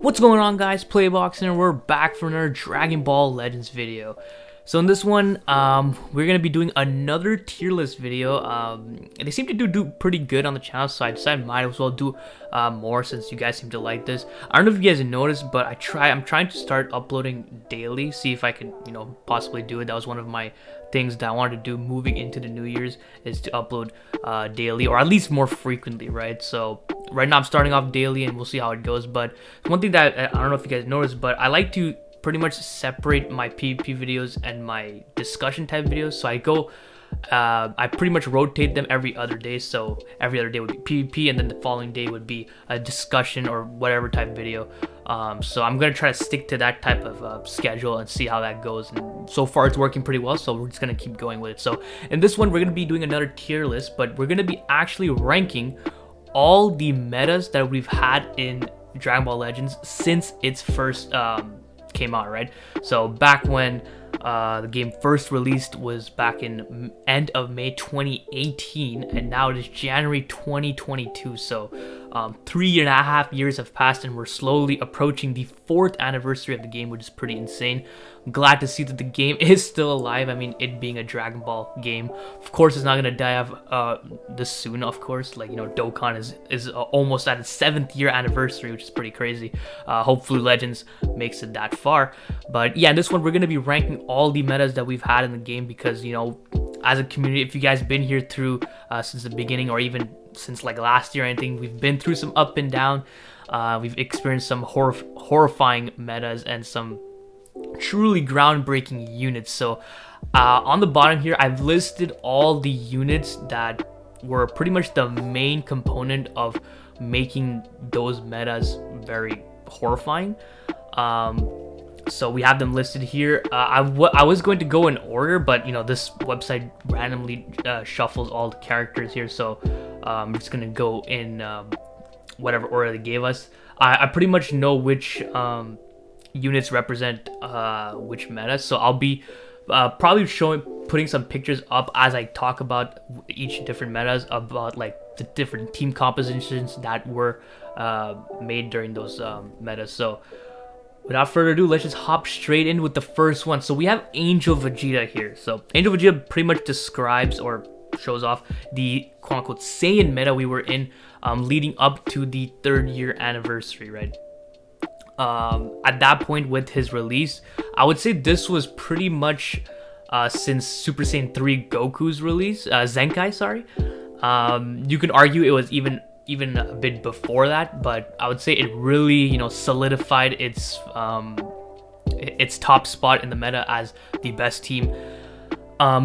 What's going on, guys? PlayBox, and we're back for another Dragon Ball Legends video. So in this one, we're gonna be doing another tier list video. They seem to do pretty good on the channel, so I decided might as well do more since you guys seem to like this. I don't know if you guys noticed, but I'm trying to start uploading daily. See if I can, possibly do it. That was one of my things that I wanted to do moving into the New Year's, is to upload daily, or at least more frequently, right? So right now I'm starting off daily, and we'll see how it goes. But one thing that I don't know if you guys noticed, but I like to pretty much separate my PvP videos and my discussion type videos. So I pretty much rotate them every other day. So every other day would be PvP, and then the following day would be a discussion or whatever type video. So I'm gonna try to stick to that type of schedule and see how that goes. And so far it's working pretty well, so we're just gonna keep going with it. So in this one, we're gonna be doing another tier list, but we're gonna be actually ranking all the metas that we've had in Dragon Ball Legends since its first came out, right? So back when the game first released was back in end of May 2018, and now it is January 2022. So 3.5 years have passed, and we're slowly approaching the 4th anniversary of the game, which is pretty insane. I'm glad to see that the game is still alive. I mean, it being a Dragon Ball game, of course it's not gonna die off this soon. Of course, like, Dokkan is almost at its 7th year anniversary, which is pretty crazy. Hopefully Legends makes it that far. But yeah, in this one we're gonna be ranking all the metas that we've had in the game, because as a community, if you guys been here through since the beginning, or even since like last year or anything, we've been through some up and down. We've experienced some horrifying metas and some truly groundbreaking units. So on the bottom here, I've listed all the units that were pretty much the main component of making those metas very horrifying. So we have them listed here. I was going to go in order, but this website randomly shuffles all the characters here, so I'm just gonna go in whatever order they gave us. I pretty much know which units represent which meta, so I'll be probably putting some pictures up as I talk about each different metas, about like the different team compositions that were made during those metas. So without further ado, let's just hop straight in with the first one. So we have Angel Vegeta here. So Angel Vegeta pretty much describes or shows off the quote-unquote Saiyan meta we were in leading up to the 3rd year anniversary, right? At that point with his release, I would say this was pretty much since Super Saiyan 3 Goku's release, Zenkai, sorry. You can argue it was even a bit before that, but I would say it really solidified its top spot in the meta as the best team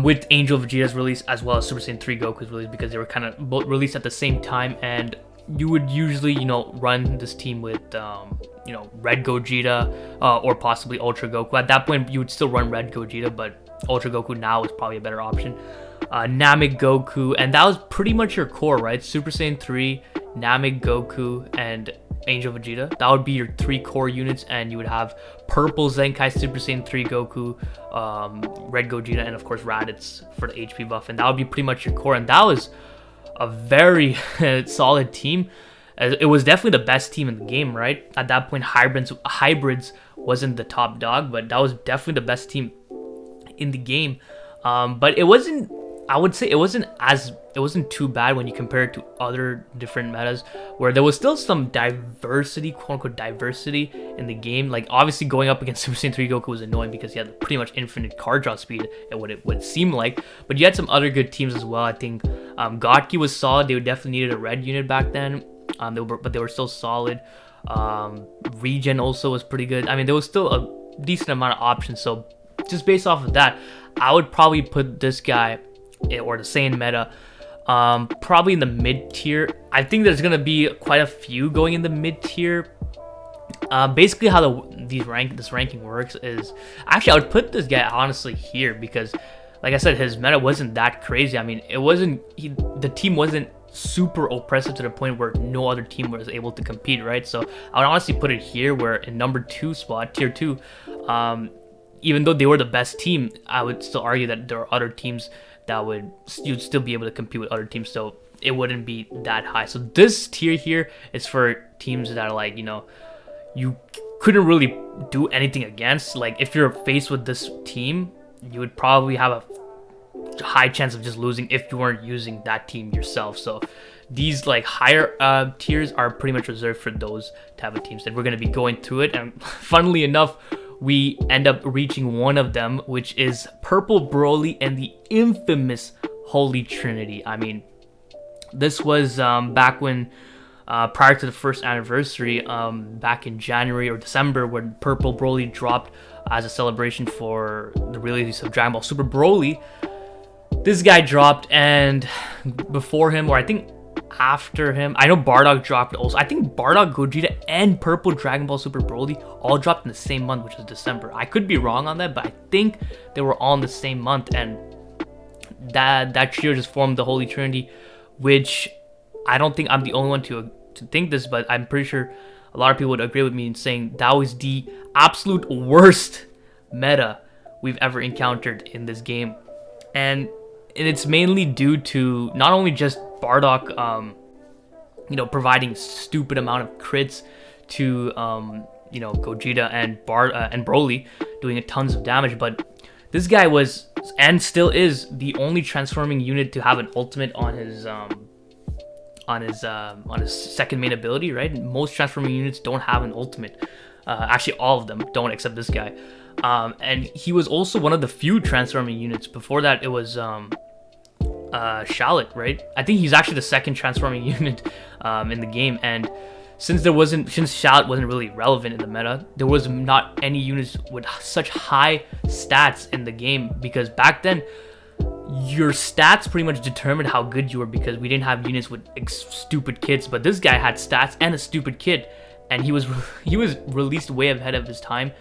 with Angel Vegeta's release, as well as Super Saiyan 3 Goku's release, because they were kind of both released at the same time. And you would usually run this team with Red Gogeta or possibly Ultra Goku. At that point you would still run Red Gogeta, but Ultra Goku now is probably a better option. Nami Goku, and that was pretty much your core, right? Super Saiyan 3, Nami Goku, and Angel Vegeta. That would be your 3 core units, and you would have Purple Zenkai Super Saiyan 3 Goku, Red Gogeta, and of course Raditz for the HP buff, and that would be pretty much your core. And that was a very solid team. It was definitely the best team in the game, right? At that point, Hybrids wasn't the top dog, but that was definitely the best team in the game. But it wasn't, I would say it wasn't too bad when you compare it to other different metas, where there was still some diversity, quote-unquote diversity in the game. Like, obviously going up against Super Saiyan 3 Goku was annoying because he had pretty much infinite card draw speed, and what it would seem like. But you had some other good teams as well. I think Gotki was solid. They definitely needed a red unit back then. But they were still solid. Regen also was pretty good. I mean, there was still a decent amount of options. So just based off of that, I would probably put this guy, or the Saiyan meta, probably in the mid tier. I think there's gonna be quite a few going in the mid tier. Basically how this ranking works is, actually I would put this guy honestly here, because like I said, his meta wasn't that crazy. I mean, the team wasn't super oppressive to the point where no other team was able to compete, right? So I would honestly put it here, where in number 2 spot, tier 2, even though they were the best team, I would still argue that there are other teams that you'd still be able to compete with other teams, so it wouldn't be that high. So this tier here is for teams that are like, you couldn't really do anything against. Like, if you're faced with this team, you would probably have a high chance of just losing if you weren't using that team yourself. So these like higher tiers are pretty much reserved for those type of teams, that we're going to be going through it. And funnily enough, we end up reaching one of them, which is Purple Broly and the infamous Holy Trinity. I mean, this was back when prior to the first anniversary, back in January or December, when Purple Broly dropped as a celebration for the release of Dragon Ball Super Broly. This guy dropped, and before him, or I think after him, I know Bardock dropped also. I think Bardock, Gogeta, and Purple Dragon Ball Super Broly all dropped in the same month, which is December. I could be wrong on that, but I think they were all in the same month, and that trio just formed the Holy Trinity, which I don't think I'm the only one to think this, but I'm pretty sure a lot of people would agree with me in saying that was the absolute worst meta we've ever encountered in this game. And it's mainly due to not only just Bardock, providing stupid amount of crits to, Gogeta and Broly, doing tons of damage, but this guy was, and still is, the only transforming unit to have an ultimate on his second main ability, right? Most transforming units don't have an ultimate. Actually, all of them don't, except this guy. And he was also one of the few transforming units. Before that, it was Shallot, right? I think he's actually the second transforming unit in the game. And since Shallot wasn't really relevant in the meta, there was not any units with such high stats in the game, because back then your stats pretty much determined how good you were, because we didn't have units with stupid kits. But this guy had stats and a stupid kit, and he was released way ahead of his time.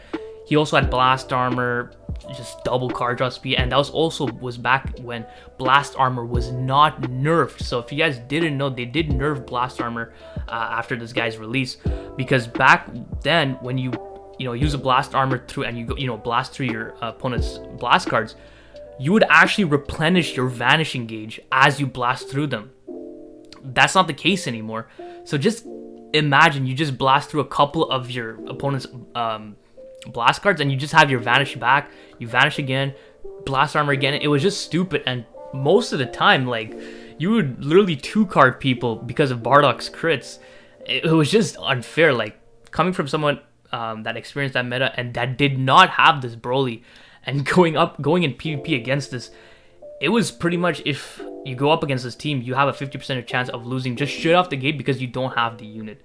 He also had blast armor, just double card draw speed, and that was back when blast armor was not nerfed. So if you guys didn't know, they did nerf blast armor after this guy's release, because back then when you use a blast armor through and you go blast through your opponent's blast cards, you would actually replenish your vanishing gauge as you blast through them. That's not the case anymore. So just imagine you just blast through a couple of your opponent's blast cards, and you just have your vanish back, you vanish again, blast armor again. It was just stupid, and most of the time, like, you would literally 2-card people because of Bardock's crits. It was just unfair. Like, coming from someone that experienced that meta and that did not have this Broly, and going in PvP against this, it was pretty much, if you go up against this team, you have a 50% chance of losing just straight off the gate, because you don't have the unit.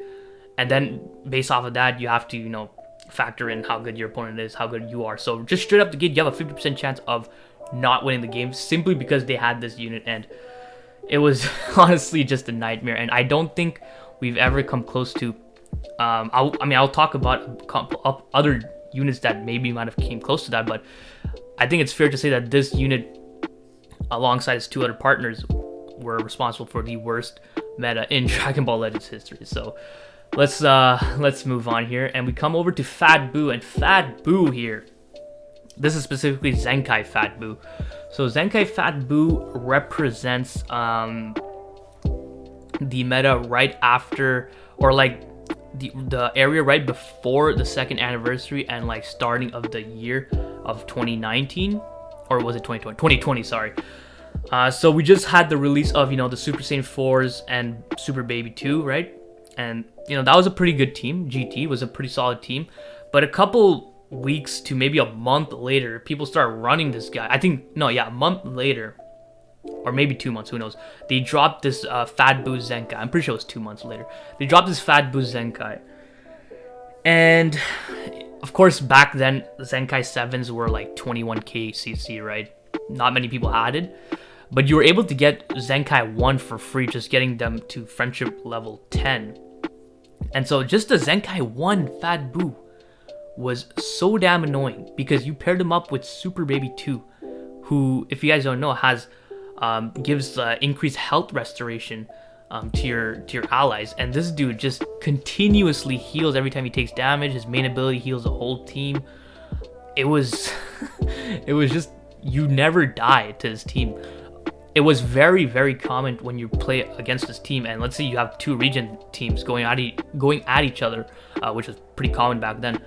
And then based off of that, you have to factor in how good your opponent is, how good you are. So just straight up the gate, you have a 50% chance of not winning the game simply because they had this unit, and it was honestly just a nightmare. And I don't think we've ever come close to I'll talk about other units that maybe might have came close to that, but I think it's fair to say that this unit, alongside its 2 other partners, were responsible for the worst meta in Dragon Ball Legends history. So let's move on here, and we come over to Fat Boo. And Fat Boo here, this is specifically Zenkai Fat Boo. So Zenkai Fat Boo represents the meta right after, or like the area right before the second anniversary and like starting of the year of 2019, or was it 2020? 2020, sorry. So we just had the release of the Super Saiyan 4s and Super Baby 2, right? And that was a pretty good team. GT was a pretty solid team, but a couple weeks to maybe a month later, people started running this guy. A month later, or maybe 2 months, who knows, they dropped this Fat Boo Zenkai. I'm pretty sure it was 2 months later. They dropped this Fat Boo Zenkai, and of course back then Zenkai 7s were like 21k CC, right? Not many people had it, but you were able to get Zenkai 1 for free, just getting them to friendship level 10. And so just the Zenkai 1 Fat Boo was so damn annoying, because you paired him up with Super Baby 2, who, if you guys don't know, has gives increased health restoration to your allies, and this dude just continuously heals every time he takes damage. His main ability heals the whole team. It was it was just, you never die to his team. it was very, very common when you play against this team, and let's say you have two region teams going at each other, which was pretty common back then.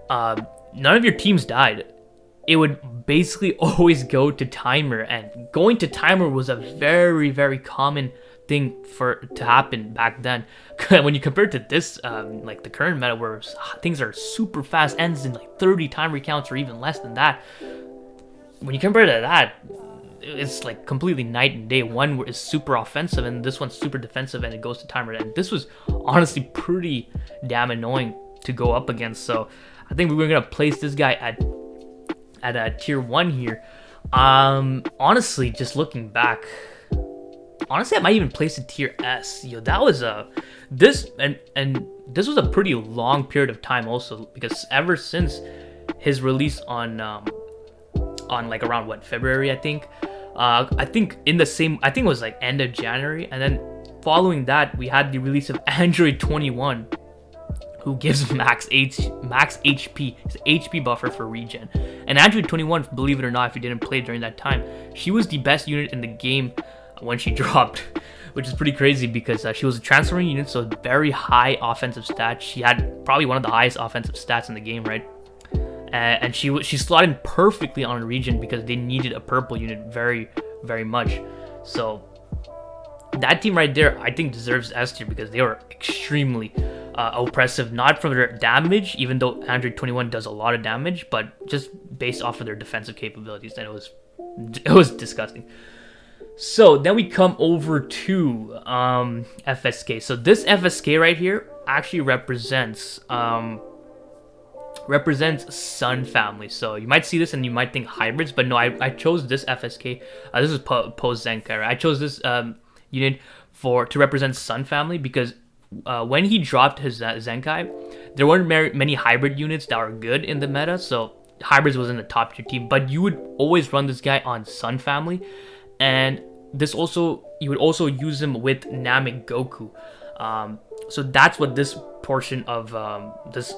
None of your teams died. It would basically always go to timer, and going to timer was a very, very common thing to happen back then. When you compare it to this, like the current meta where things are super fast, ends in like 30 time recounts or even less than that. When you compare it to that, it's like completely night and day. One is super offensive and this one's super defensive, and it goes to timer. And this was honestly pretty damn annoying to go up against. So I think we're gonna place this guy at tier 1 here. Honestly, just looking back, honestly I might even place it tier S. That was this was a pretty long period of time also, because ever since his release on like around what, February, I think it was like end of January, and then following that we had the release of Android 21, who gives max HP, it's HP buffer for regen. And Android 21, believe it or not, if you didn't play during that time, she was the best unit in the game when she dropped, which is pretty crazy because she was a transferring unit, so very high offensive stats. She had probably one of the highest offensive stats in the game, right? And she slotted in perfectly on a region because they needed a purple unit very, very much. So that team right there, I think, deserves S tier because they were extremely oppressive, not from their damage, even though Android 21 does a lot of damage, but just based off of their defensive capabilities. And it was disgusting. So then we come over to FSK. So this FSK right here actually represents Sun family. So you might see this and you might think hybrids, but no, I chose this FSK. This is post Zenkai, right? I chose this unit to represent Sun family because when he dropped his Zenkai, there weren't many hybrid units that were good in the meta, so hybrids was in the top tier team, but you would always run this guy on Sun family, and you would also use him with Nami Goku. So that's what this portion of this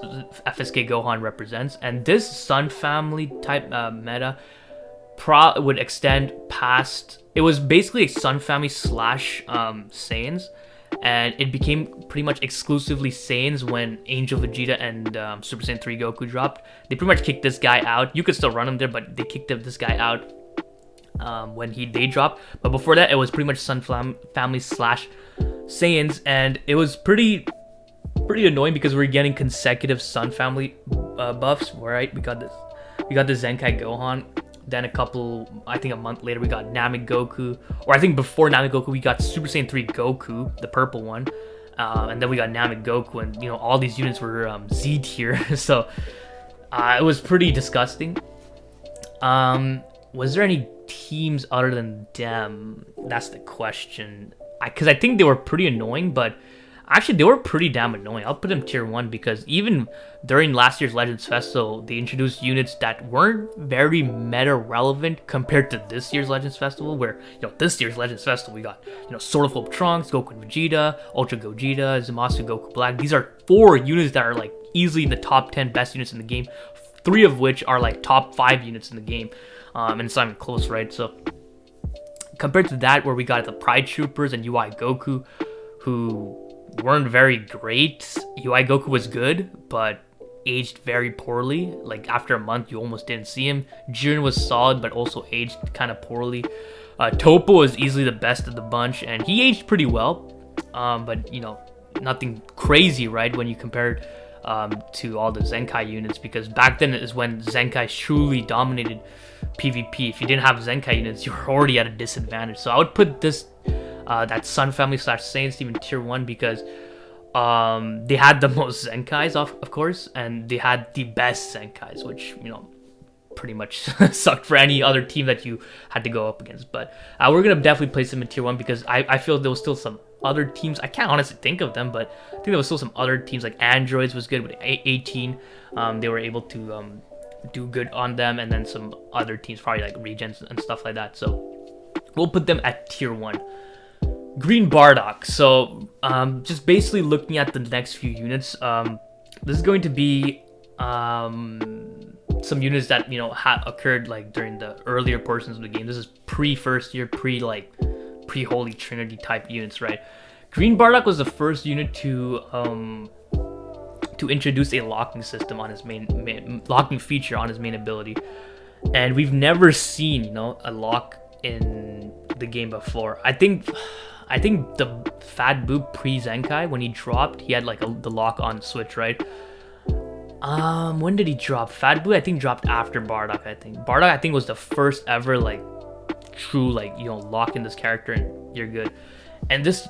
FSK Gohan represents, and this Sun family type meta would extend past. It was basically a Sun family slash Saiyans, and it became pretty much exclusively Saiyans when Angel Vegeta and Super Saiyan 3 Goku dropped. They pretty much kicked this guy out. You could still run him there, but they kicked this guy out when they dropped. But before that, it was pretty much Sun family slash Saiyans, and it was pretty annoying because we were getting consecutive Sun family buffs. Right, we got this Zenkai Gohan. Then a month later, we got Nami Goku. Or I think before Nami Goku, we got Super Saiyan 3 Goku, the purple one. And then we got Nami Goku, and all these units were Z tier. So it was pretty disgusting. Was there any teams other than them? That's the question. Because I think they were pretty annoying, but actually they were pretty damn annoying. I'll put them tier 1 because even during last year's Legends Festival, they introduced units that weren't very meta relevant compared to this year's Legends Festival, where this year's Legends Festival we got Sword of Hope Trunks, Goku and Vegeta, Ultra Gogeta, Zamasu, Goku Black. These are 4 units that are like easily in the top 10 best units in the game, 3 of which are like top 5 units in the game, and it's not even close, right? So compared to that, where we got the Pride Troopers and UI Goku, who weren't very great. UI Goku was good, but aged very poorly. Like after a month, you almost didn't see him. Jiren was solid, but also aged kind of poorly. Toppo is easily the best of the bunch, and he aged pretty well. But nothing crazy, right? When you compare to all the Zenkai units, because back then is when Zenkai truly dominated PvP. If you didn't have Zenkai units, you were already at a disadvantage. So I would put this that Sun family slash Saiyans team in tier 1 because they had the most Zenkais, of course, and they had the best Zenkais, which pretty much sucked for any other team that you had to go up against. But we're gonna definitely place them in tier 1 because I feel there was still some other teams. I can't honestly think of them, but I think there was still some other teams, like Androids was good with 18. They were able to do good on them, and then some other teams probably like Regens and stuff like that. So we'll put them at tier 1. Green Bardock. So just basically looking at the next few units, this is going to be some units that occurred like during the earlier portions of the game. This is pre-first year, pre-Holy Trinity type units, right? Green Bardock was the first unit to introduce a locking system on his main locking feature on his main ability, and we've never seen a lock in the game before. I think the Fat Boo pre-Zenkai, when he dropped, he had like the lock on switch, right? When did he drop? Fat Boo I think dropped after Bardock. Bardock I think was the first ever like true lock in this character and you're good. And this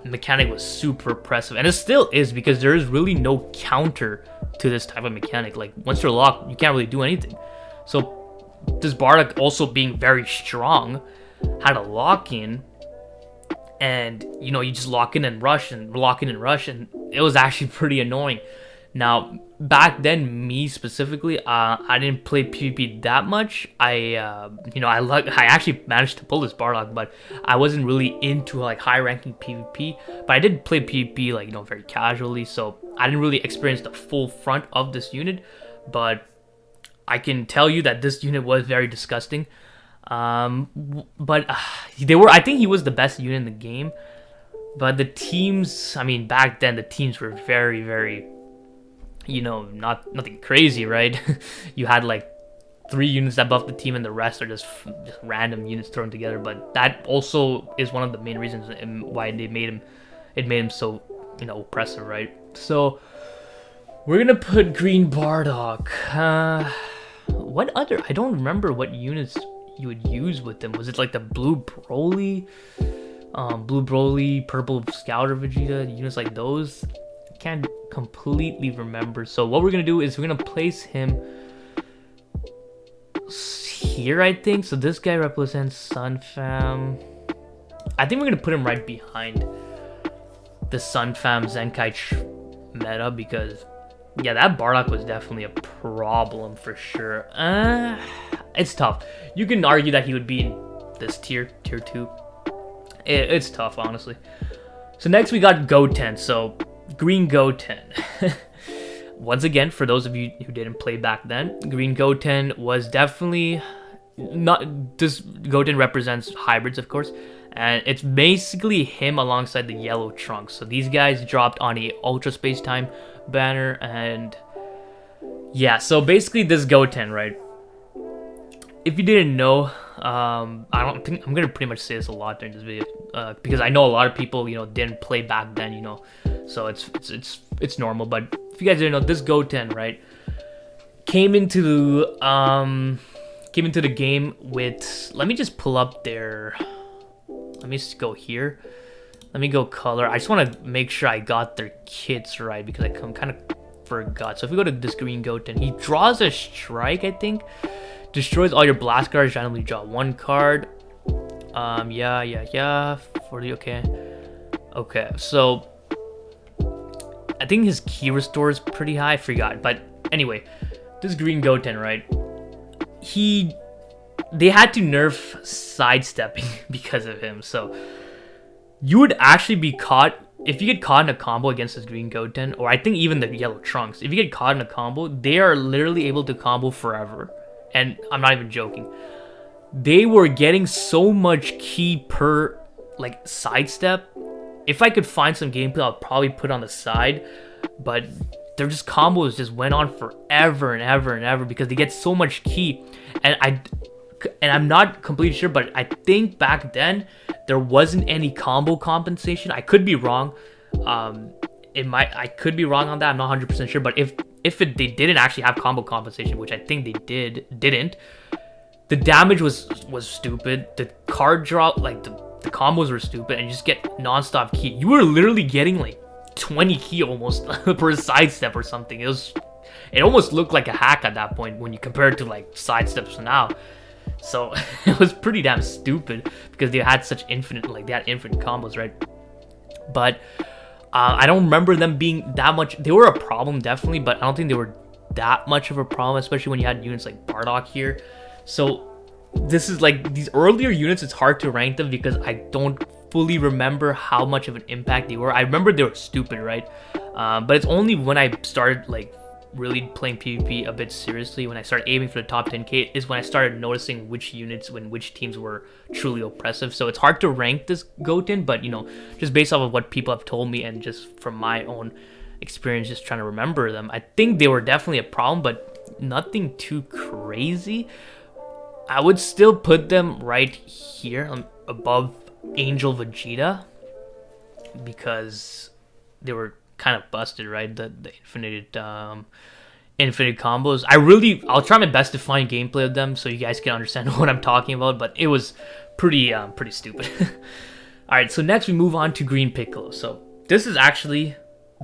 mechanic was super impressive, and it still is, because there is really no counter to this type of mechanic. Like once you're locked, you can't really do anything. So this Bardock, also being very strong, had a lock in, and you just lock in and rush and lock in and rush, and it was actually pretty annoying. Now back then, me specifically, I didn't play PvP that much. I actually managed to pull this Bardock, but I wasn't really into like high ranking PvP. But I did play PvP very casually, so I didn't really experience the full front of this unit. But I can tell you that this unit was very disgusting. But I think he was the best unit in the game. But the teams, back then the teams were very, very, nothing crazy, right? You had like 3 units that buff the team, and the rest are just random units thrown together. But that also is one of the main reasons why it made him so oppressive, right? So we're gonna put Green Bardock. What other? I don't remember what units you would use with them. Was it like the blue Broly, purple Scouter Vegeta, units like those? Can't completely remember. So what we're gonna do is we're gonna place him here, I think. So this guy represents Sun Fam. I think we're gonna put him right behind the Sun Fam Zenkai meta, because yeah, that Bardock was definitely a problem for sure. It's tough. You can argue that he would be in this tier 2. It's tough, honestly. So next we got Goten. So Green Goten. Once again, for those of you who didn't play back then, Green Goten was definitely not. This Goten represents hybrids, of course, and it's basically him alongside the yellow Trunks. So these guys dropped on a Ultra Space Time banner, and yeah, so basically this Goten, right? If you didn't know, I don't think I'm gonna pretty much say this a lot during this video, because I know a lot of people didn't play back then, so it's normal. But if you guys didn't know, this Goten, right, came into the game with, let me just pull up their, let me just go here, let me go color. I just want to make sure I got their kits right, because I kind of forgot. So if we go to this Green Goten, he draws a strike, I think. Destroys all your blast cards, randomly draw 1 card. Yeah. 40, okay, so I think his key restore is pretty high. I forgot, but anyway, this Green Goten, right? They had to nerf sidestepping because of him. So you would actually be caught if you get caught in a combo against this Green Goten, or I think even the yellow Trunks. If you get caught in a combo, they are literally able to combo forever. And I'm not even joking. They were getting so much ki per like sidestep. If I could find some gameplay, I'll probably put on the side. But their just combos just went on forever and ever and ever, because they get so much ki. And I'm not completely sure, but I think back then there wasn't any combo compensation. I could be wrong. I could be wrong on that. I'm not 100% sure. But they didn't actually have combo compensation, which I think they didn't. The damage was stupid. The card draw, like the combos were stupid, and you just get non-stop ki. You were literally getting like 20 ki almost per sidestep or something. It almost looked like a hack at that point when you compare it to like sidesteps now. So it was pretty damn stupid, because they had such infinite combos, right? But I don't remember them being that much. They were a problem, definitely, but I don't think they were that much of a problem, especially when you had units like Bardock here. So this is like, these earlier units, it's hard to rank them because I don't fully remember how much of an impact they were. I remember they were stupid, right? But it's only when I started like really playing PvP a bit seriously, when I started aiming for the top 10k, is when I started noticing which units when which teams were truly oppressive. So it's hard to rank this Goten, but you know, just based off of what people have told me and just from my own experience just trying to remember them, I think they were definitely a problem, but nothing too crazy. I would still put them right here above Angel Vegeta, because they were kind of busted, right? The infinite combos. I'll try my best to find gameplay of them so you guys can understand what I'm talking about, but it was pretty stupid. All right, so next we move on to Green Piccolo. So this is actually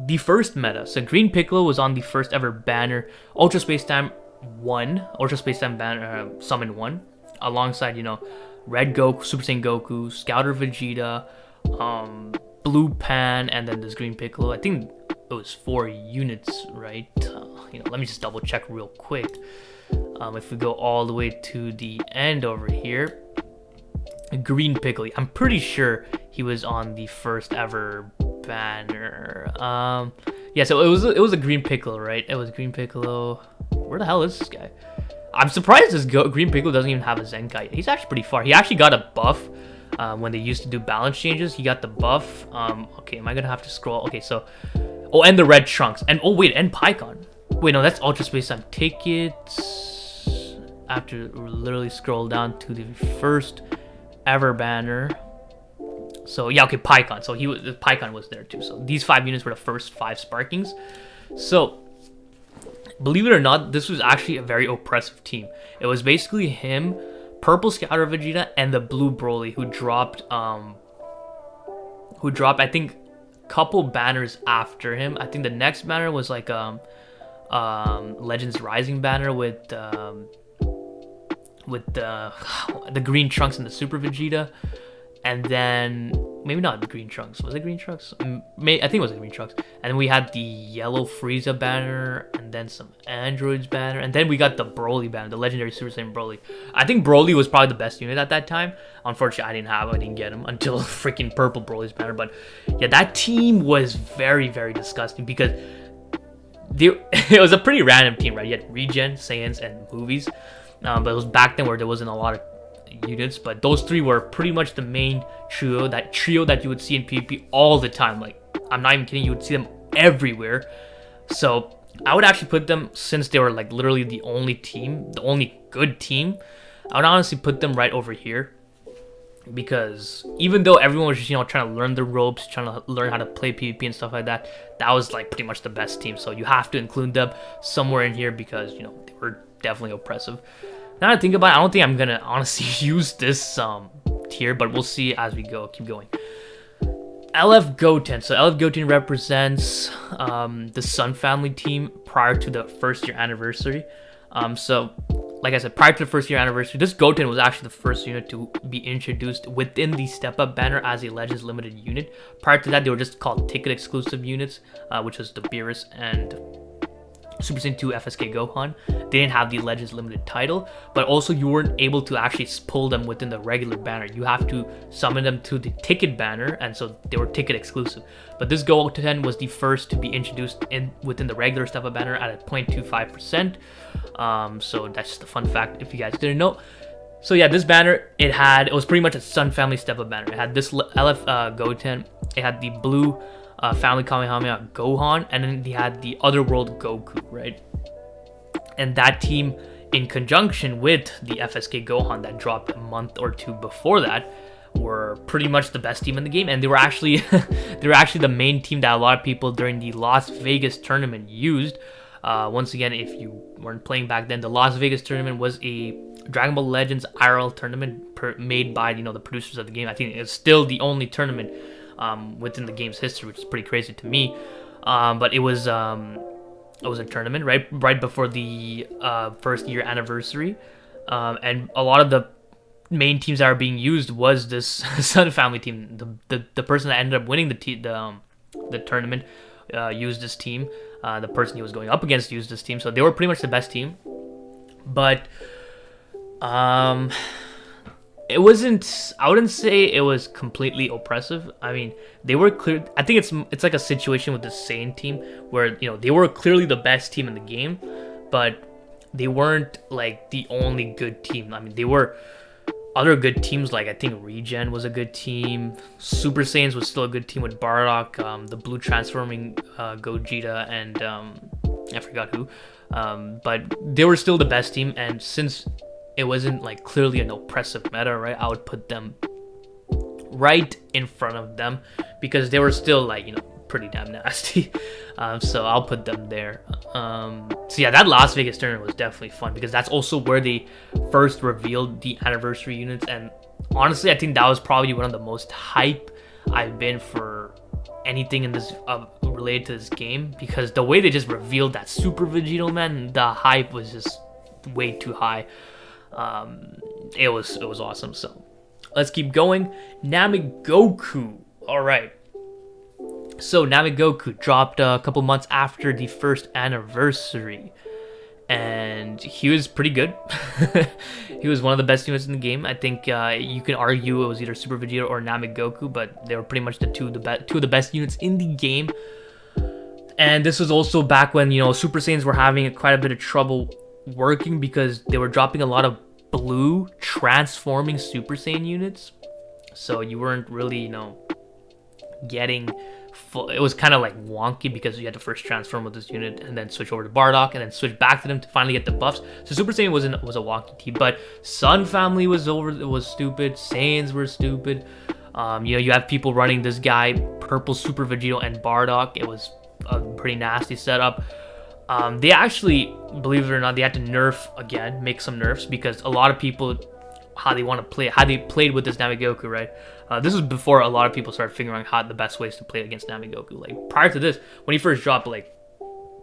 the first meta. So Green Piccolo was on the first ever banner, Ultra Space Time banner, Summon 1, alongside, you know, Red Goku, Super Saiyan Goku, Scouter Vegeta, Blue Pan, and then this Green Piccolo. I think it was 4 units, right? You know, let me just double check real quick. If we go all the way to the end over here, Green Piccolo, I'm pretty sure he was on the first ever banner. Yeah, so it was a Green Piccolo, right? It was Green Piccolo. Where the hell is this guy? I'm surprised this Green Piccolo doesn't even have a Zenkai. He's actually pretty far. He actually got a buff when they used to do balance changes. He got the buff. Okay, am I gonna have to scroll? Okay, so and the red trunks, and wait, and Pycon. Wait, no, that's Ultra Space Time tickets. I have to literally scroll down to the first ever banner. So yeah, okay, Pycon. So Pycon was there too. So these 5 units were the first 5 sparkings. So believe it or not, this was actually a very oppressive team. It was basically him, Purple Scouter Vegeta, and the Blue Broly, who dropped I think a couple banners after him. I think the next banner was like Legends Rising banner with the green trunks and the Super Vegeta. And then maybe not the green trunks. Was it green trunks? I think it was the green trunks. And then we had the yellow Frieza banner, and then some androids banner, and then we got the Broly banner, the legendary Super Saiyan Broly. I think Broly was probably the best unit at that time. Unfortunately, I didn't get him until freaking purple Broly's banner. But yeah, that team was very, very disgusting, because it was a pretty random team, right? You had Regen, Saiyans, and movies. But it was back then where there wasn't a lot of units, but those 3 were pretty much the main trio that you would see in PvP all the time. Like, I'm not even kidding, you would see them everywhere. So I would actually put them, since they were like literally the only good team, I would honestly put them right over here, because even though everyone was just, you know, trying to learn the ropes, trying to learn how to play PvP and stuff like that, that was like pretty much the best team. So you have to include them somewhere in here, because, you know, they were definitely oppressive. Now that I think about it, I don't think I'm gonna honestly use this tier, but we'll see as we go. Keep going. LF Goten. So LF Goten represents the Sun family team prior to the first year anniversary. So like I said, prior to the first year anniversary, this Goten was actually the first unit to be introduced within the Step Up banner as a Legends Limited unit. Prior to that, they were just called ticket exclusive units, which was the Beerus and Super Saiyan 2 FSK Gohan. They didn't have the Legends Limited title, but also you weren't able to actually pull them within the regular banner. You have to summon them to the ticket banner, and so they were ticket exclusive. But this Goten was the first to be introduced within the regular Step Up banner at a 0.25%. So that's just a fun fact if you guys didn't know. So yeah, this banner, it was pretty much a Sun family Step Up banner. It had this LF Goten, it had the blue family Kamehameha Gohan, and then they had the Otherworld Goku, right? And that team, in conjunction with the FSK Gohan that dropped a month or 2 before that, were pretty much the best team in the game, and they were actually the main team that a lot of people during the Las Vegas tournament used. Once again, if you weren't playing back then, the Las Vegas tournament was a Dragon Ball Legends IRL tournament made by, you know, the producers of the game. I think it's still the only tournament within the game's history, which is pretty crazy to me. But it was a tournament right before the first year anniversary, and a lot of the main teams that are being used was this Sun family team. The person that ended up winning the tournament used this team. The person he was going up against used this team, so they were pretty much the best team. But it wasn't, I wouldn't say it was completely oppressive. I mean, they were clear. I think it's like a situation with the Saiyan team where, you know, they were clearly the best team in the game, but they weren't like the only good team. I mean, they were other good teams, like I think Regen was a good team. Super Saiyans was still a good team with Bardock, the blue transforming Gogeta, and I forgot who. But they were still the best team, and since it wasn't like clearly an oppressive meta, right, I would put them right in front of them because they were still like, you know, pretty damn nasty. So I'll put them there. So yeah, that Las Vegas tournament was definitely fun because that's also where they first revealed the anniversary units, and honestly I think that was probably one of the most hype I've been for anything in this related to this game, because the way they just revealed that Super Vegito, man, the hype was just way too high. It was awesome. So let's keep going. Nami Goku. All right. So Nami Goku dropped a couple months after the first anniversary, and he was pretty good. He was one of the best units in the game. I think you can argue it was either Super Vegeta or Nami Goku, but they were pretty much two of the best units in the game. And this was also back when, you know, Super Saiyans were having quite a bit of trouble working because they were dropping a lot of blue transforming Super Saiyan units. So you weren't really, you know, getting full. It was kind of like wonky because you had to first transform with this unit and then switch over to Bardock and then switch back to them to finally get the buffs. So Super Saiyan was a wonky team, but Sun family was stupid. Saiyans were stupid. You know, you have people running this guy purple Super Vegito and Bardock. It was a pretty nasty setup. They actually, believe it or not, they had to make some nerfs because a lot of people, how they played with this Nami Goku, right? This was before a lot of people started figuring out the best ways to play against Nami Goku. Like prior to this, when he first dropped, like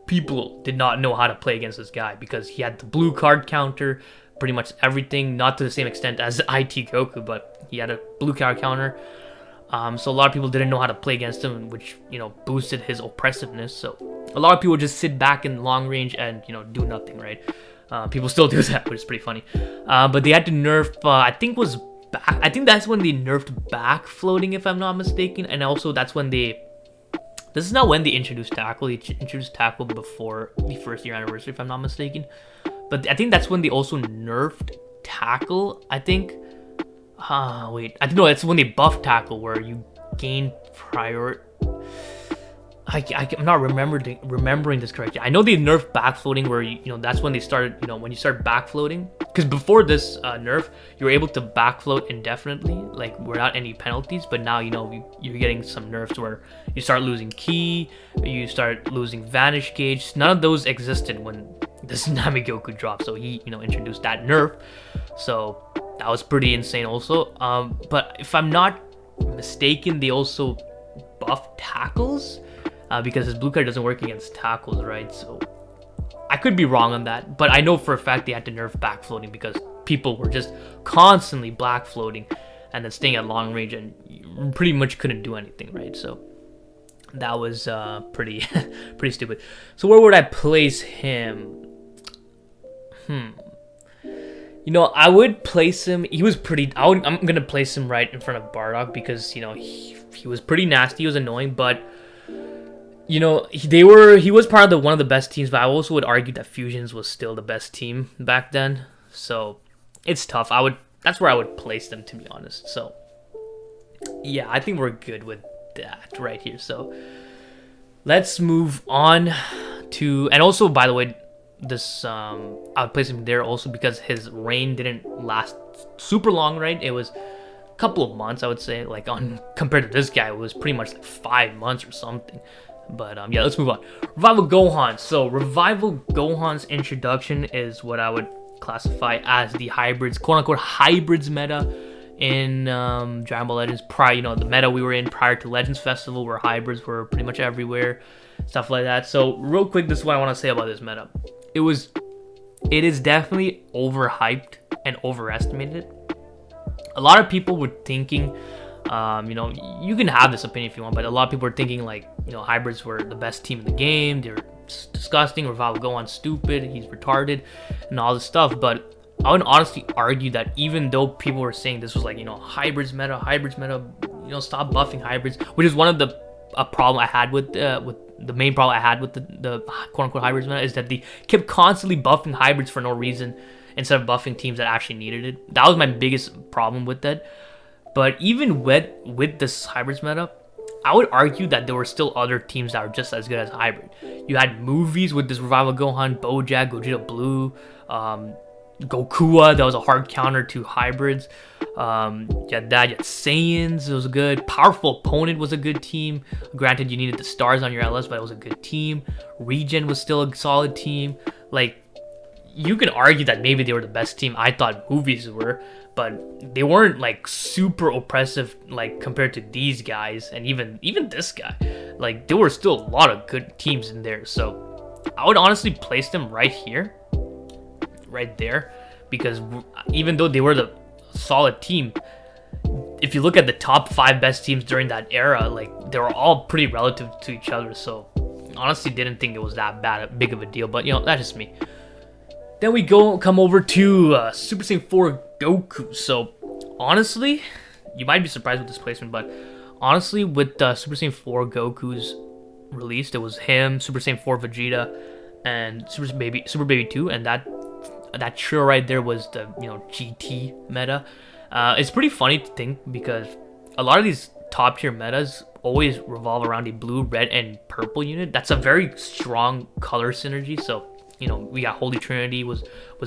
people did not know how to play against this guy because he had the blue card counter, pretty much everything, not to the same extent as IT Goku, but he had a blue card counter. So a lot of people didn't know how to play against him, which, you know, boosted his oppressiveness. So a lot of people just sit back in long range and, you know, do nothing, right? People still do that, which is pretty funny. But they had to nerf, I think that's when they nerfed back floating, if I'm not mistaken. And also that's when this is not when they introduced tackle. They introduced tackle before the first year anniversary, if I'm not mistaken. But I think that's when they also nerfed tackle, I think. Wait, I don't know, it's when they buffed tackle where you gain prior. I'm not remembering this correctly. I know they nerfed backfloating where you know that's when they started, you know, when you start backfloating, because before this nerf you were able to backfloat indefinitely, like without any penalties, but now, you know, you're getting some nerfs where you start losing ki, you start losing vanish gauge. None of those existed when this Nami Goku dropped, so he, you know, introduced that nerf. So that was pretty insane also. But if I'm not mistaken, they also buffed tackles. Because his blue card doesn't work against tackles, right? So I could be wrong on that, but I know for a fact they had to nerf backfloating because people were just constantly backfloating and then staying at long range, and you pretty much couldn't do anything, right? So that was pretty stupid. So where would I place him? You know, I would place him. He was pretty. I'm gonna place him right in front of Bardock because, you know, he was pretty nasty. He was annoying, but, you know, he was part of one of the best teams, but I also would argue that Fusions was still the best team back then. So it's tough. That's where I would place them, to be honest. So yeah, I think we're good with that right here. So let's move on to, and also, by the way, this I would place him there also because his reign didn't last super long, right? It was a couple of months, I would say. Like compared to this guy, it was pretty much like 5 months or something. But yeah, let's move on. Revival Gohan. So Revival Gohan's introduction is what I would classify as the hybrids, quote unquote hybrids meta in Dragon Ball Legends. You know, the meta we were in prior to Legends Festival, where hybrids were pretty much everywhere, stuff like that. So real quick, this is what I want to say about this meta. It is definitely overhyped and overestimated. A lot of people were thinking, you know, you can have this opinion if you want, but a lot of people were thinking, like, you know, hybrids were the best team in the game. They're disgusting. Revival Gohan's stupid. He's retarded and all this stuff. But I would honestly argue that even though people were saying this was like, hybrids meta, stop buffing hybrids, which is one of the problem I had with the main problem I had with the quote-unquote hybrids meta, is that they kept constantly buffing hybrids for no reason instead of buffing teams that actually needed it. That was my biggest problem with that. But even with this hybrids meta, I would argue that there were still other teams that were just as good as hybrid. You had movies with this Revival Gohan, Bojack, Vegito Blue, Gokua, that was a hard counter to hybrids. You had Saiyans, it was good. Powerful Opponent was a good team. Granted, you needed the stars on your LS, but it was a good team. Regen was still a solid team. Like, you can argue that maybe they were the best team. I thought movies were, but they weren't like super oppressive like compared to these guys, and even this guy. Like, there were still a lot of good teams in there. So I would honestly place them right here, right there, because even though they were the solid team, if you look at the top 5 best teams during that era, like, they were all pretty relative to each other. So honestly didn't think it was that big of a deal, but that's just me. Then we come over to Super Saiyan 4 Goku. So honestly, you might be surprised with this placement, but honestly, with Super Saiyan 4 Goku's release, there was him, Super Saiyan 4 Vegeta, and Super Baby 2, and that trio right there was the GT meta. It's pretty funny to think, because a lot of these top tier metas always revolve around a blue, red, and purple unit. That's a very strong color synergy. So we got Holy Trinity was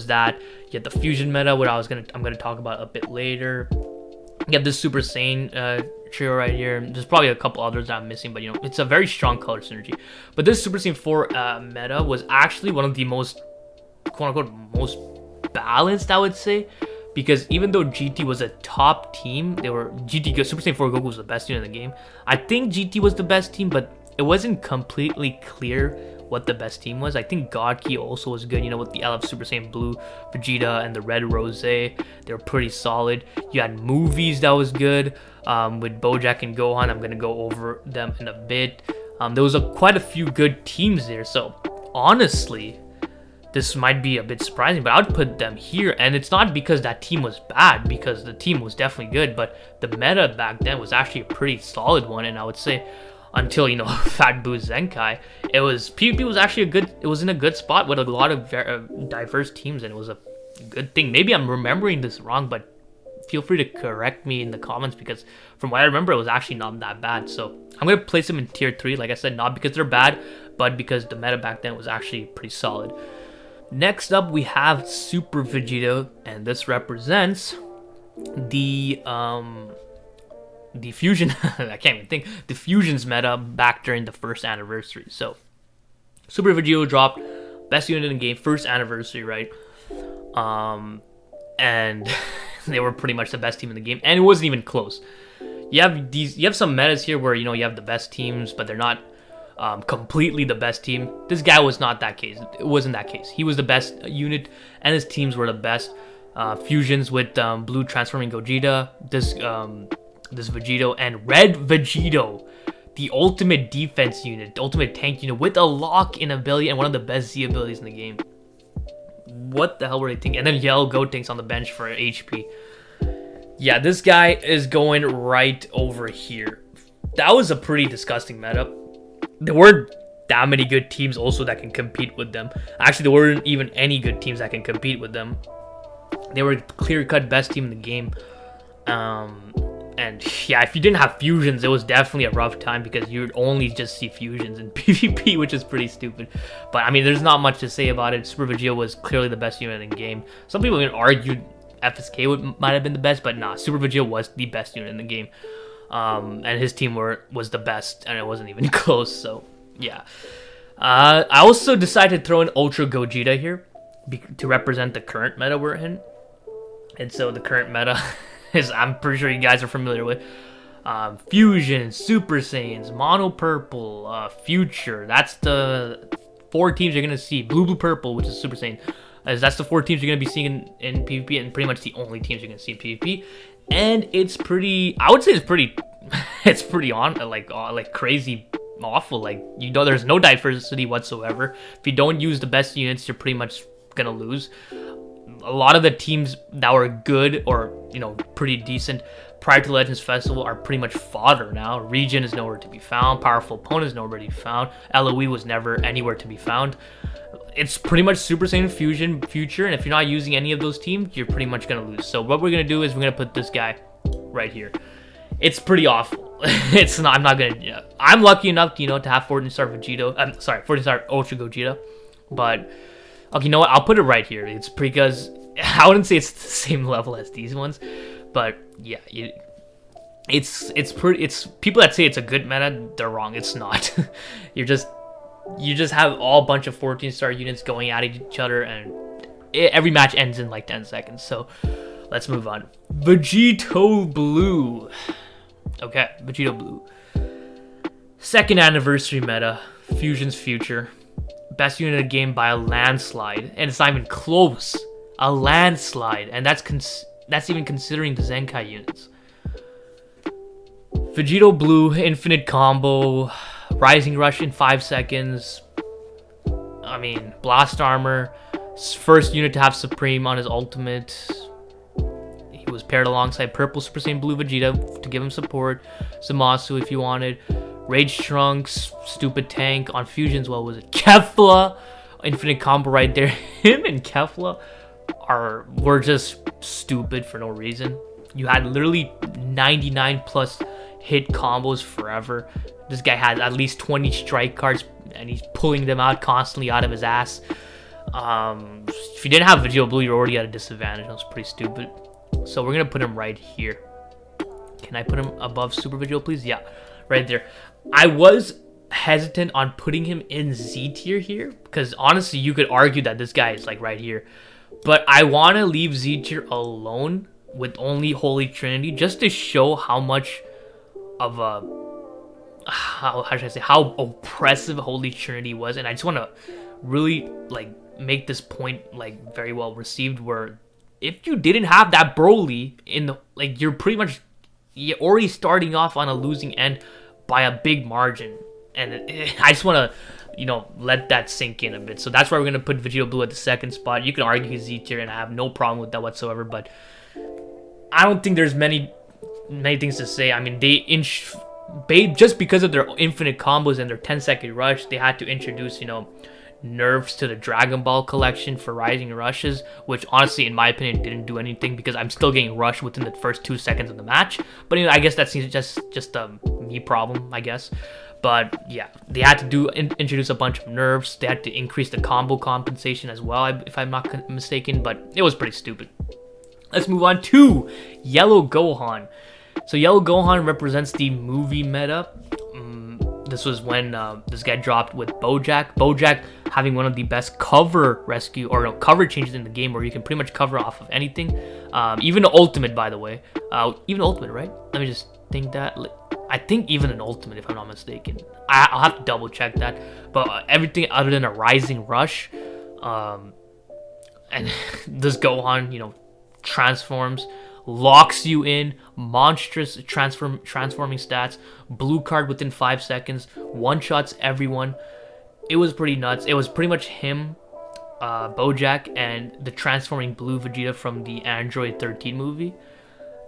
that. You had the fusion meta, what I'm gonna talk about a bit later. You have this Super Saiyan trio right here. There's probably a couple others that I'm missing, but it's a very strong color synergy. But this Super Saiyan 4 meta was actually one of the most quote-unquote most balanced, I would say, because even though GT was a top team, Super Saiyan 4 Goku was the best team in the game. I think GT was the best team, but it wasn't completely clear what the best team was. I think God Key also was good, with the LF Super Saiyan Blue, Vegeta, and the Red Rose. They were pretty solid. You had movies that was good, with Bojack and Gohan. I'm going to go over them in a bit. There was quite a few good teams there. So honestly, this might be a bit surprising, but I would put them here. And it's not because that team was bad, because the team was definitely good, but the meta back then was actually a pretty solid one. And I would say until Fat Boo Zenkai, PvP was actually it was in a good spot with a lot of diverse teams, and it was a good thing. Maybe I'm remembering this wrong, but feel free to correct me in the comments, because from what I remember, it was actually not that bad. So I'm gonna place them in tier 3, like I said, not because they're bad, but because the meta back then was actually pretty solid. Next up, we have Super Vegito, and this represents the fusion I can't even think, the fusions meta back during the first anniversary. So Super Vegito dropped, best unit in the game, first anniversary, right? And they were pretty much the best team in the game, and it wasn't even close. You have some metas here where you have the best teams, but they're not completely the best team. This guy was not that case. It wasn't that case. He was the best unit, and his teams were the best. Fusions with blue transforming Gogeta, this Vegito, and red Vegito, the ultimate defense unit, the ultimate tank unit with a lock-in ability and one of the best Z abilities in the game. What the hell were they thinking? And then yellow Gotenks on the bench for HP. Yeah, this guy is going right over here. That was a pretty disgusting meta. There weren't that many good teams also that can compete with them. Actually, there weren't even any good teams that can compete with them. They were clear-cut best team in the game. And yeah, if you didn't have fusions, it was definitely a rough time, because you would only just see fusions in PvP, which is pretty stupid. But I mean, there's not much to say about it. Super Vegeta was clearly the best unit in the game. Some people even argued FSK might have been the best, but nah, Super Vegeta was the best unit in the game. And his team was the best, and it wasn't even close. So yeah, I also decided to throw in Ultra Gogeta here to represent the current meta we're in. And so the current meta is, I'm pretty sure you guys are familiar with, Fusion, Super Saiyans, Mono Purple, Future. That's the 4 teams you're gonna see. Blue, Purple, which is Super Saiyan. That's the 4 teams you're gonna be seeing in PvP, and pretty much the only teams you're gonna see in PvP. And it's pretty, I would say it's pretty, it's pretty like crazy awful. Like, there's no diversity whatsoever. If you don't use the best units, you're pretty much gonna lose. a lot of the teams that were good or, you know, pretty decent prior to Legends Festival are pretty much fodder now. Regen is nowhere to be found. Powerful Opponent is nowhere to be found. LOE was never anywhere to be found. It's pretty much Super Saiyan Fusion Future, and if you're not using any of those teams, you're pretty much going to lose. So what we're going to do is we're going to put this guy right here. It's pretty awful. It's not, I'm not going to, yeah. I'm lucky enough, you know, to have 14-star Vegito. 14-star Ultra Gogeta. But, okay, you know what? I'll put it right here. It's because, I wouldn't say it's the same level as these ones. But, yeah, it's people that say it's a good meta, they're wrong. It's not. You just have all bunch of 14-star units going at each other, and every match ends in like 10 seconds. So let's move on. Vegito Blue. Okay, Vegito Blue. Second anniversary meta, Fusion's future. Best unit of the game by a landslide, and it's not even close. A landslide, and that's even considering the Zenkai units. Vegito Blue, infinite combo, rising rush in 5 seconds. I mean, blast armor. First unit to have Supreme on his ultimate. He was paired alongside purple Super Saiyan Blue Vegeta to give him support. Zamasu if you wanted. Rage Trunks, stupid tank. On Fusions, what was it? Kefla. Infinite combo right there. Him and Kefla were just stupid for no reason. You had literally 99 plus hit combos forever. This guy had at least 20 strike cards, and he's pulling them out constantly out of his ass. If you didn't have Vegito Blue, you're already at a disadvantage. That was pretty stupid. So we're gonna put him right here. Can I put him above Super Vegito, please? Yeah, right there. I was hesitant on putting him in Z tier here, because honestly, you could argue that this guy is like right here. But I want to leave Z tier alone with only Holy Trinity, just to show how much of a how should I say, how oppressive Holy Trinity was. And I just want to really like make this point like very well received, where if you didn't have that Broly in the, like, you're already starting off on a losing end by a big margin. And I just want to, you know, let that sink in a bit. So that's why we're going to put Vegito Blue at the second spot. You can argue he's Z tier, and I have no problem with that whatsoever, but I don't think there's many things to say. I mean, just because of their infinite combos and their 10-second rush, they had to introduce, you know, nerfs to the Dragon Ball collection for rising rushes, which honestly, in my opinion, didn't do anything, because I'm still getting rushed within the first 2 seconds of the match. But you know, I guess that's just a me problem, I guess. But yeah, they had to introduce a bunch of nerfs. They had to increase the combo compensation as well, if I'm not mistaken. But it was pretty stupid. Let's move on to Yellow Gohan. So Yellow Gohan represents the movie meta. This was when this guy dropped with Bojack. Bojack having one of the best cover cover changes in the game, where you can pretty much cover off of anything. Even the ultimate, by the way. Even ultimate, right? Let me just think that. I think even an ultimate, if I'm not mistaken. I'll have to double check that. But everything other than a rising rush, and this Gohan, you know, transforms, locks you in, monstrous transforming stats, blue card within 5 seconds, one-shots everyone. It was pretty nuts. It was pretty much him, Bojack, and the transforming blue Vegeta from the Android 13 movie.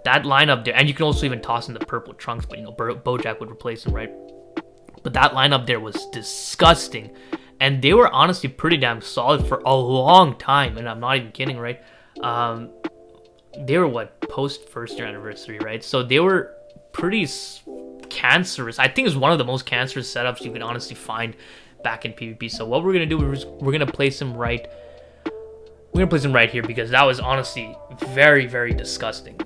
That lineup there, and you can also even toss in the purple Trunks, but you know, Bojack would replace him, right? But that lineup there was disgusting, and they were honestly pretty damn solid for a long time, and I'm not even kidding, right? They were what, post first year anniversary, right? So they were pretty cancerous. I think it's one of the most cancerous setups you can honestly find back in PvP. So what we're gonna do is we're gonna place him right. We're gonna place him right here, because that was honestly very, very disgusting.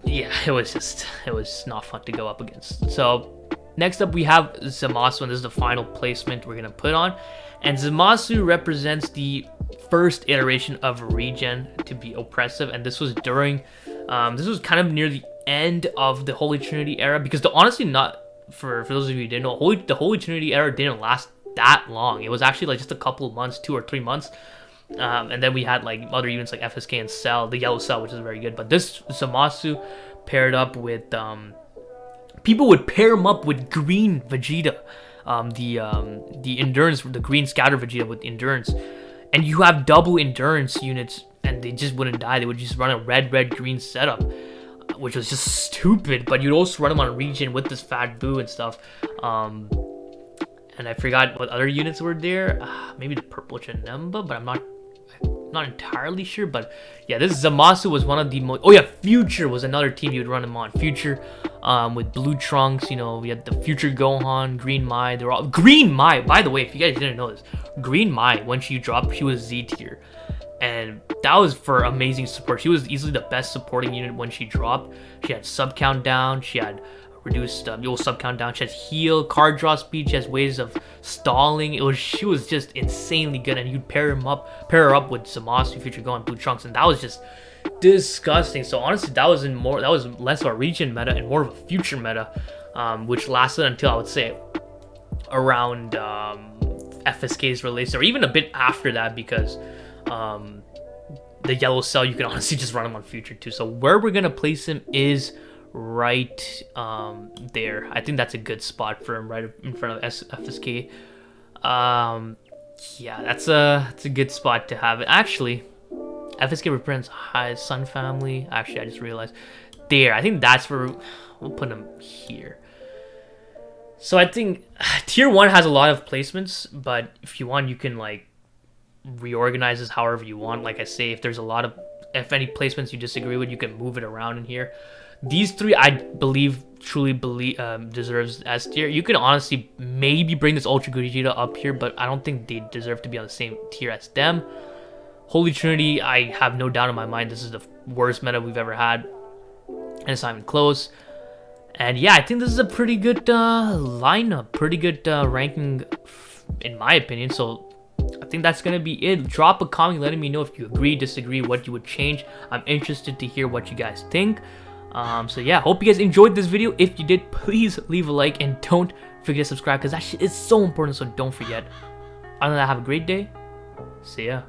Yeah, it was not fun to go up against. So next up we have Zamasu, and this is the final placement we're gonna put on. And Zamasu represents the first iteration of Regen to be oppressive, and this was during, this was kind of near the end of the Holy Trinity era, because honestly, not for those of you who didn't know, the Holy Trinity era didn't last that long. It was actually like just a couple of months, 2 or 3 months. And then we had like other events like FSK and Cell, the Yellow Cell, which is very good. But this Zamasu paired up with, people would pair him up with green Vegeta, the Endurance, the green Scatter Vegeta with Endurance. and you have double endurance units, and they just wouldn't die. They would just run a red-red-green setup, which was just stupid. But you'd also run them on region with this Fat Boo and stuff. And I forgot what other units were there. Maybe the purple Janemba, but I'm not entirely sure. But yeah, this Zamasu was one of the most. Oh yeah, Future was another team you'd run him on. Future, with blue trunks. You know, we had the Future Gohan, Green Mai. They're all Green Mai. By the way, if you guys didn't know this, Green Mai, when she dropped, she was Z tier, and that was for amazing support. She was easily the best supporting unit when she dropped. She had sub count down. She had reduced sub count down. She has heal, card draw speed. She has ways of stalling. She was just insanely good, and you'd pair her up with Zamasu, Future Gohan, Blue Trunks, and that was just disgusting. So honestly, that was less of a region meta and more of a future meta, which lasted until I would say around FSK's release, or even a bit after that, because the yellow cell, you can honestly just run him on future too. So where we're gonna place him is right there. I think that's a good spot for him, right in front of FSK. Yeah, that's a good spot to have it. Actually, FSK represents high Sun family. Actually, I just realized there. I think that's where we'll put him here. So I think tier 1 has a lot of placements, but if you want, you can like reorganize this however you want. Like I say, if any placements you disagree with, you can move it around in here. These three, I truly believe deserves S tier. You can honestly maybe bring this Ultra Gogeta up here, but I don't think they deserve to be on the same tier as them. Holy Trinity, I have no doubt in my mind this is the worst meta we've ever had, and it's not even close. And yeah, I think this is a pretty good lineup, pretty good ranking in my opinion. So I think that's gonna be it. Drop a comment letting me know if you agree, disagree, what you would change. I'm interested to hear what you guys think. So yeah, hope you guys enjoyed this video. If you did, please leave a like, and don't forget to subscribe, because that shit is so important, so don't forget. Other than that, have a great day. See ya.